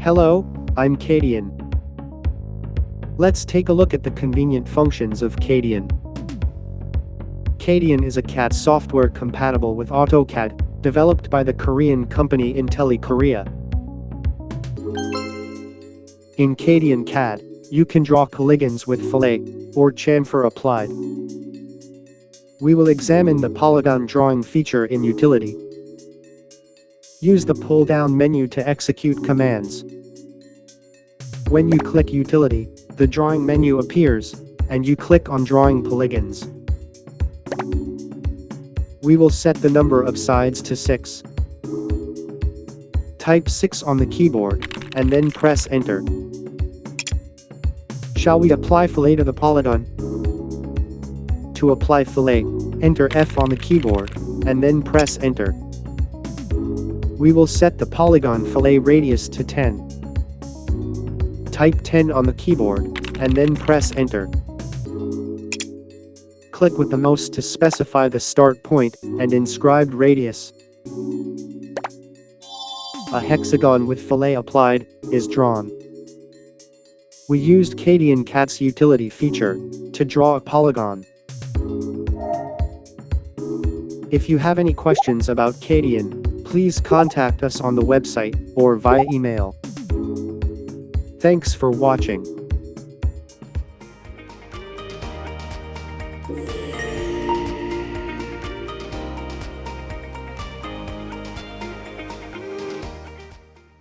Hello, I'm CADian. Let's take a look at the convenient functions of CADian. CADian is a CAD software compatible with AutoCAD, developed by the Korean company Korea. In CADian CAD, you can draw polygons with Fillet or Chamfer applied. We will examine the polygon drawing feature in Utility. Use the pull-down menu to execute commands. When you click Utility, the drawing menu appears, and you click on Drawing Polygons. We will set the number of sides to 6. Type 6 on the keyboard, and then press Enter. Shall we apply Fillet to the polygon? To apply Fillet, enter F on the keyboard, and then press Enter. We will set the polygon Fillet radius to 10. Type 10 on the keyboard, and then press Enter. Click with the mouse to specify the start point and inscribed radius. A hexagon with Fillet applied is drawn. We used CADian CAD's utility feature to draw a polygon. If you have any questions about CADian, please contact us on the website or via email. Thanks for watching.